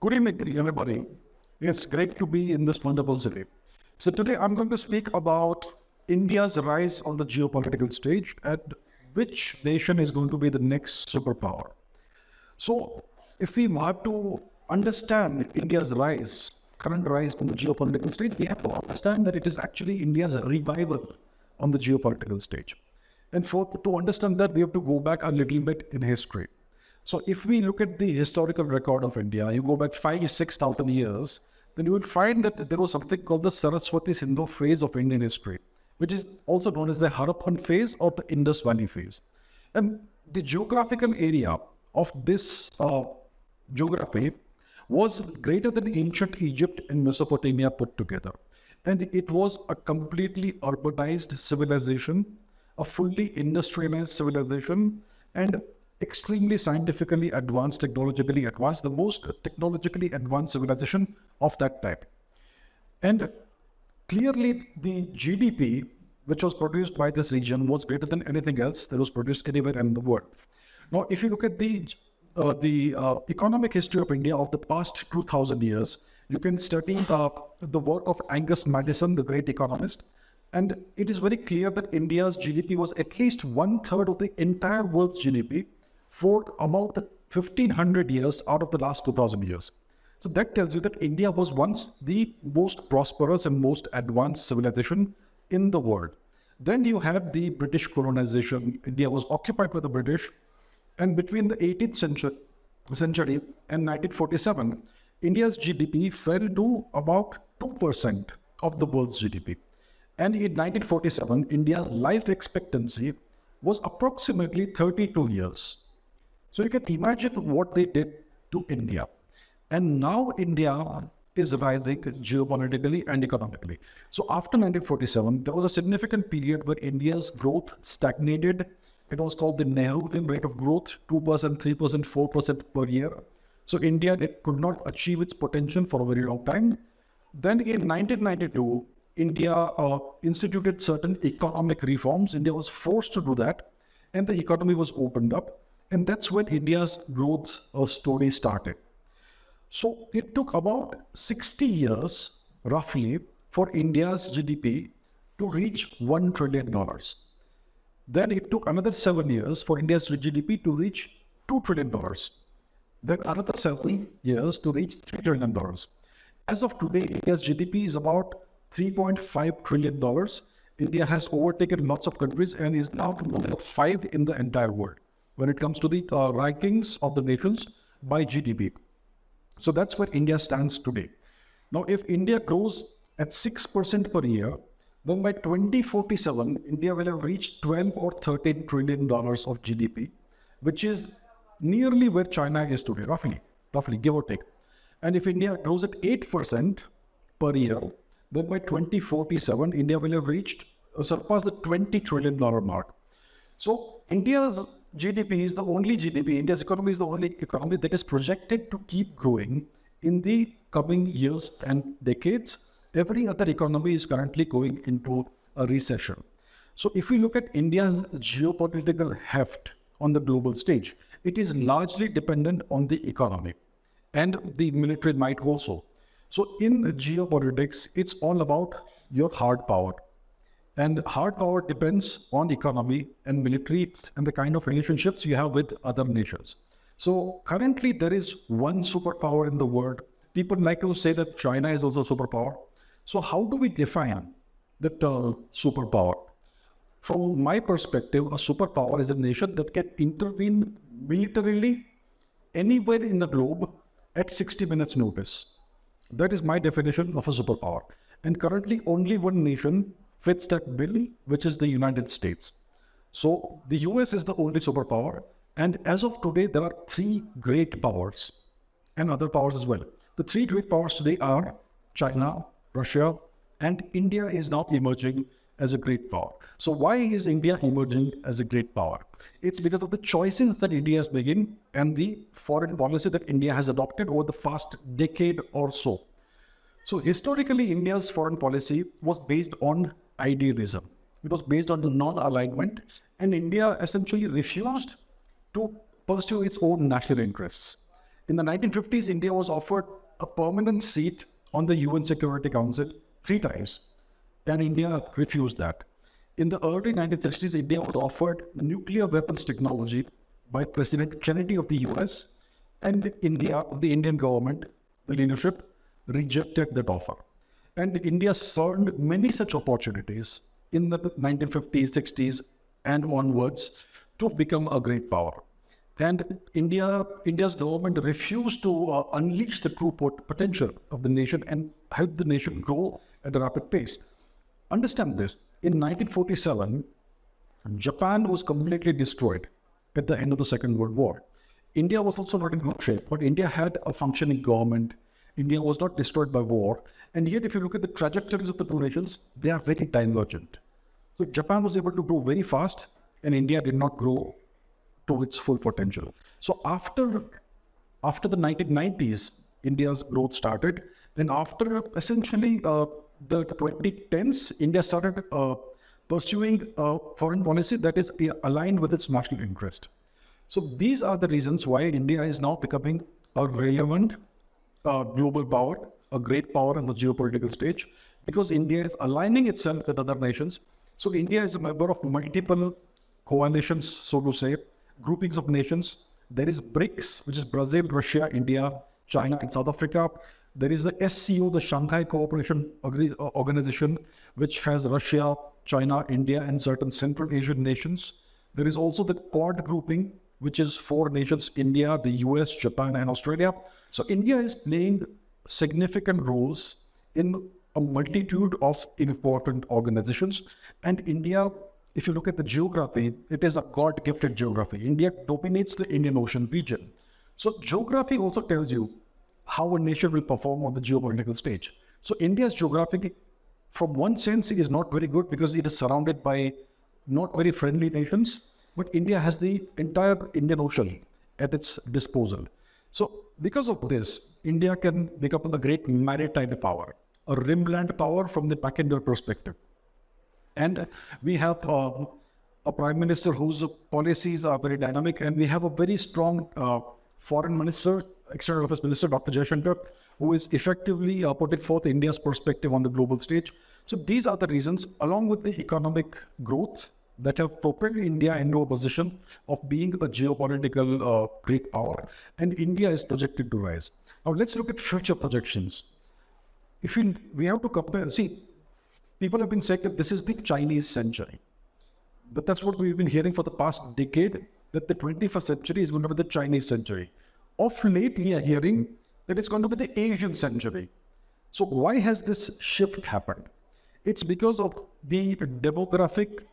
Good evening, everybody. It's great to be in this wonderful city. So today I'm going to speak about India's rise on the geopolitical stage and which nation is going to be the next superpower. So if we have to understand India's rise, current rise on the geopolitical stage, we have to understand that it is actually India's revival on the geopolitical stage. And to understand that, we have to go back a little bit in history. So if we look at the historical record of India, you go back 6,000 years, then you will find that there was something called the Saraswati Sindhu phase of Indian history, which is also known as the Harappan phase or the Indus Valley phase. And the geographical area of this geography was greater than ancient Egypt and Mesopotamia put together. And it was a completely urbanized civilization, a fully industrialized civilization, and extremely scientifically advanced, technologically advanced, the most technologically advanced civilization of that time. And clearly the GDP, which was produced by this region, was greater than anything else that was produced anywhere in the world. Now, if you look at the economic history of India of the past 2,000 years, you can study the work of Angus Madison, the great economist, and it is very clear that India's GDP was at least 1/3 of the entire world's GDP for about 1,500 years out of the last 2,000 years. So that tells you that India was once the most prosperous and most advanced civilization in the world. Then you have the British colonization. India was occupied by the British, and between the 18th century and 1947, India's GDP fell to about 2% of the world's GDP. And in 1947, India's life expectancy was approximately 32 years. So you can imagine what they did to India. And now India is rising geopolitically and economically. So after 1947, there was a significant period where India's growth stagnated. It was called the Nehruvian rate of growth, 2%, 3%, 4% per year. So India could not achieve its potential for a very long time. Then in 1992, India instituted certain economic reforms. India was forced to do that, and the economy was opened up. And that's when India's growth story started. So it took about 60 years, roughly, for India's GDP to reach $1 trillion. Then it took another 7 years for India's GDP to reach $2 trillion. Then another 7 years to reach $3 trillion. As of today, India's GDP is about $3.5 trillion. India has overtaken lots of countries and is now number 5 in the entire world when it comes to the rankings of the nations by GDP. So that's where India stands today. Now, if India grows at 6% per year, then by 2047, India will have reached 12 or 13 trillion dollars of GDP, which is nearly where China is today, roughly, give or take. And if India grows at 8% per year, then by 2047, India will have surpassed the $20 trillion mark. So India's GDP is the only GDP, India's economy is the only economy that is projected to keep growing in the coming years and decades. Every other economy is currently going into a recession. So if we look at India's geopolitical heft on the global stage, it is largely dependent on the economy and the military might also. So in geopolitics, it's all about your hard power. And hard power depends on economy and military and the kind of relationships you have with other nations. So currently there is one superpower in the world. People like to say that China is also a superpower. So how do we define that superpower? From my perspective, a superpower is a nation that can intervene militarily anywhere in the globe at 60 minutes notice. That is my definition of a superpower. And currently only one nation fits that bill, which is the United States. So the US is the only superpower. And as of today, there are 3 great powers and other powers as well. The 3 great powers today are China, Russia, and India is now emerging as a great power. So why is India emerging as a great power? It's because of the choices that India is making and the foreign policy that India has adopted over the past decade or so. So historically, India's foreign policy was based on idealism. It was based on the non-alignment, and India essentially refused to pursue its own national interests. In the 1950s, India was offered a permanent seat on the UN Security Council 3 times, and India refused that. In the early 1960s, India was offered nuclear weapons technology by President Kennedy of the US, and India, the Indian government, the leadership, rejected that offer. And India saw many such opportunities in the 1950s, 60s, and onwards to become a great power. And India's government refused to unleash the true potential of the nation and help the nation grow at a rapid pace. Understand this, in 1947, Japan was completely destroyed at the end of the Second World War. India was also not in good shape, but India had a functioning government. India was not destroyed by war. And yet, if you look at the trajectories of the two nations, they are very divergent. So Japan was able to grow very fast, and India did not grow to its full potential. So after the 1990s, India's growth started. And after essentially the 2010s, India started pursuing a foreign policy that is aligned with its national interest. So these are the reasons why India is now becoming a relevant global power, a great power on the geopolitical stage, because India is aligning itself with other nations. So India is a member of multiple coalitions, so to say, groupings of nations. There is BRICS, which is Brazil, Russia, India, China, and South Africa. There is the SCO, the Shanghai Cooperation Organization, which has Russia, China, India, and certain Central Asian nations. There is also the Quad grouping, which is 4 nations, India, the US, Japan, and Australia. So India is playing significant roles in a multitude of important organizations. And India, if you look at the geography, it is a God-gifted geography. India dominates the Indian Ocean region. So geography also tells you how a nation will perform on the geopolitical stage. So India's geography, from one sense, is not very good because it is surrounded by not very friendly nations, but India has the entire Indian Ocean at its disposal. So because of this, India can become a great maritime power, a rimland power from the back-ender perspective. And we have a prime minister whose policies are very dynamic, and we have a very strong foreign minister, external affairs minister, Dr. Jaishankar, who is effectively putting forth India's perspective on the global stage. So these are the reasons, along with the economic growth, that have propelled India into a position of being a geopolitical great power. And India is projected to rise. Now let's look at future projections. We have to compare, see, people have been saying that this is the Chinese century. But that's what we've been hearing for the past decade, that the 21st century is going to be the Chinese century. Of late, we are hearing that it's going to be the Asian century. So why has this shift happened? It's because of the demographic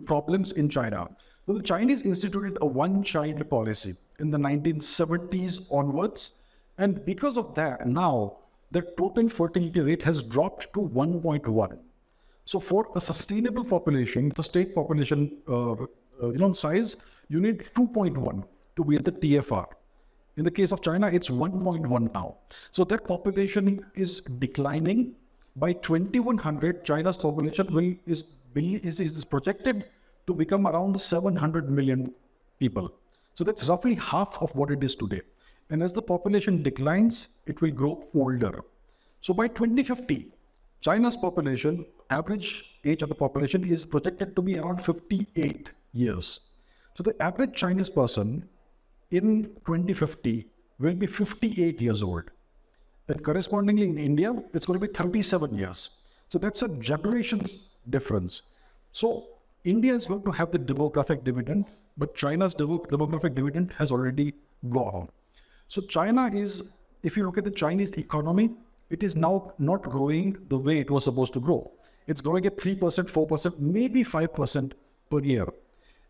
problems in China. So the Chinese instituted a one-child policy in the 1970s onwards. And because of that, now the total fertility rate has dropped to 1.1. So for a sustainable population, the state population size, you need 2.1 to be at the TFR. In the case of China, it's 1.1 now. So that population is declining. By 2100, China's population is projected to become around 700 million people. So that's roughly half of what it is today. And as the population declines, it will grow older. So by 2050, China's population, average age of the population is projected to be around 58 years. So the average Chinese person in 2050 will be 58 years old. And correspondingly in India, it's going to be 37 years. So that's a generation's difference. So India is going to have the demographic dividend, but China's demographic dividend has already gone. So China is, if you look at the Chinese economy, it is now not growing the way it was supposed to grow. It's growing at 3%, 4%, maybe 5% per year.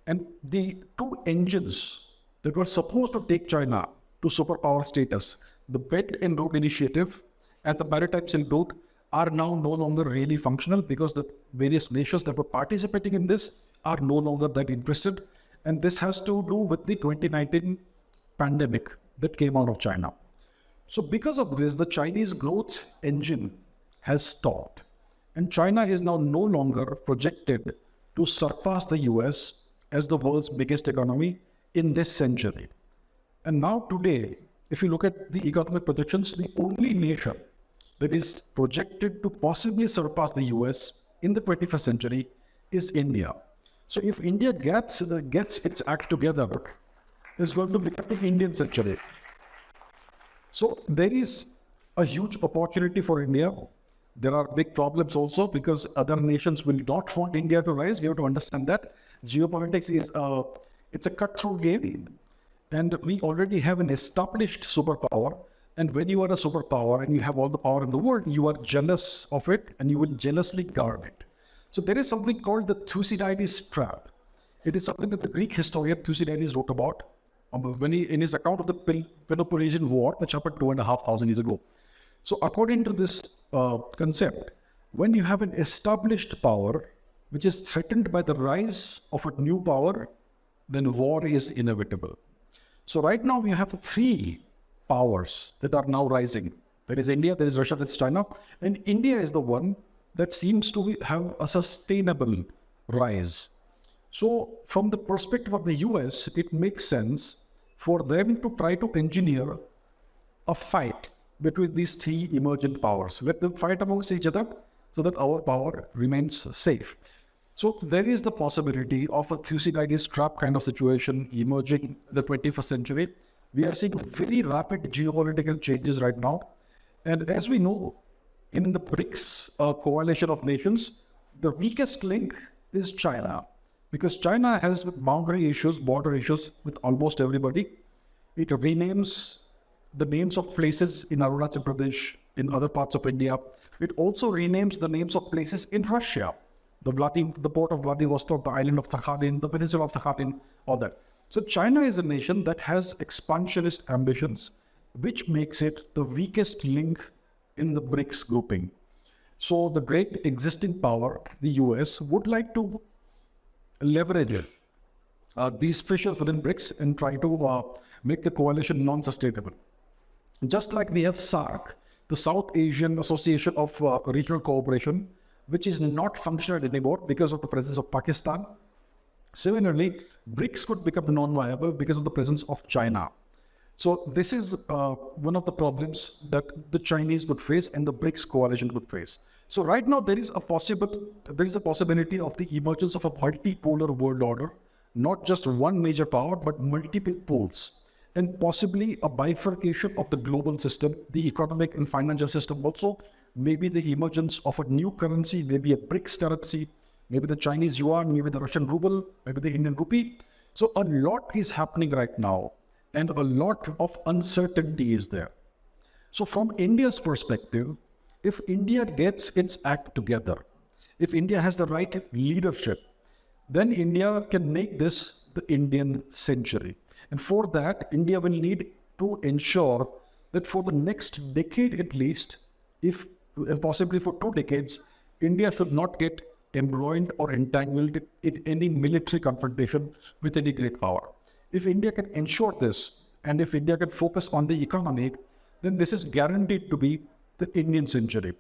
And the two engines that were supposed to take China to superpower status, the Belt and Road Initiative and the Maritime Silk Road, are now no longer really functional because the various nations that were participating in this are no longer that interested. And this has to do with the 2019 pandemic that came out of China. So because of this, the Chinese growth engine has stopped. And China is now no longer projected to surpass the US as the world's biggest economy in this century. And now today, if you look at the economic projections, the only nation that is projected to possibly surpass the US in the 21st century is India. So if India gets its act together, it's going to become the Indian century. So there is a huge opportunity for India. There are big problems also because other nations will not want India to rise. We have to understand that geopolitics is it's a cutthroat game, and we already have an established superpower. And when you are a superpower and you have all the power in the world, you are jealous of it and you will jealously guard it. So there is something called the Thucydides trap. It is something that the Greek historian Thucydides wrote about when he, in his account of the Peloponnesian War, which happened 2,500 years ago. So according to this concept, when you have an established power which is threatened by the rise of a new power, then war is inevitable. So right now we have three powers that are now rising. There is India, there is Russia, there is China, and India is the one that seems to have a sustainable rise. So from the perspective of the US, it makes sense for them to try to engineer a fight between these three emergent powers. Let them fight amongst each other so that our power remains safe. So there is the possibility of a Thucydides trap kind of situation emerging in the 21st century. We are seeing very rapid geopolitical changes right now. And as we know, in the BRICS coalition of nations, the weakest link is China. Because China has boundary issues, border issues with almost everybody. It renames the names of places in Arunachal Pradesh, in other parts of India. It also renames the names of places in Russia. The port of Vladivostok, the island of Sakhalin, the peninsula of Sakhalin, all that. So China is a nation that has expansionist ambitions, which makes it the weakest link in the BRICS grouping. So the great existing power, the US, would like to leverage these fissures within BRICS and try to make the coalition non-sustainable. Just like we have SAARC, the South Asian Association of Regional Cooperation, which is not functional anymore because of the presence of Pakistan. Similarly, BRICS could become non-viable because of the presence of China. So this is one of the problems that the Chinese could face and the BRICS coalition could face. So right now there is a possibility of the emergence of a multipolar world order, not just one major power, but multiple poles, and possibly a bifurcation of the global system, the economic and financial system also, maybe the emergence of a new currency, maybe a BRICS currency, maybe the Chinese yuan, maybe the Russian ruble, maybe the Indian rupee. So a lot is happening right now and a lot of uncertainty is there. So from India's perspective, if India gets its act together, if India has the right leadership, then India can make this the Indian century. And for that, India will need to ensure that for the next decade at least, if possibly for 2 decades, India should not get embroiled or entangled in any military confrontation with any great power. If India can ensure this, and if India can focus on the economy, then this is guaranteed to be the Indian century.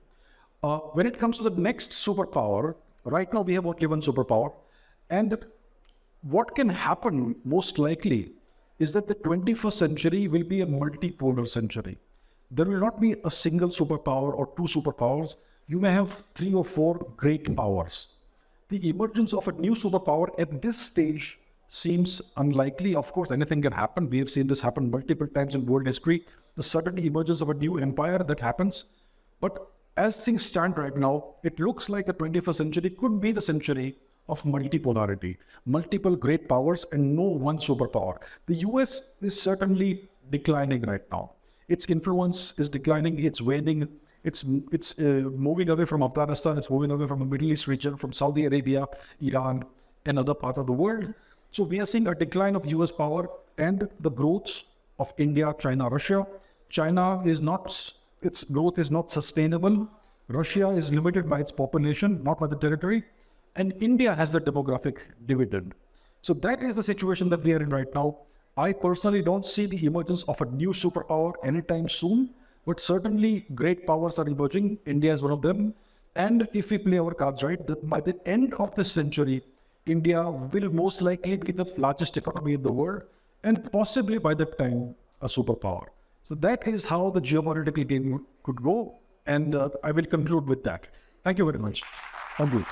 When it comes to the next superpower, right now we have only one superpower, and what can happen most likely is that the 21st century will be a multipolar century. There will not be a single superpower or 2 superpowers. You may have 3 or 4 great powers. The emergence of a new superpower at this stage seems unlikely. Of course, anything can happen. We have seen this happen multiple times in world history. The sudden emergence of a new empire that happens. But as things stand right now, it looks like the 21st century could be the century of multipolarity, multiple great powers and no one superpower. The US is certainly declining right now. Its influence is declining, it's waning, it's moving away from Afghanistan, it's moving away from the Middle East region, from Saudi Arabia, Iran, and other parts of the world. So we are seeing a decline of US power and the growth of India, China, Russia. China is not, its growth is not sustainable. Russia is limited by its population, not by the territory. And India has the demographic dividend. So that is the situation that we are in right now. I personally don't see the emergence of a new superpower anytime soon, but certainly great powers are emerging. India is one of them. And if we play our cards right, that by the end of this century, India will most likely be the largest economy in the world, and possibly by that time, a superpower. So that is how the geopolitical game could go. And I will conclude with that. Thank you very much. Abhijit.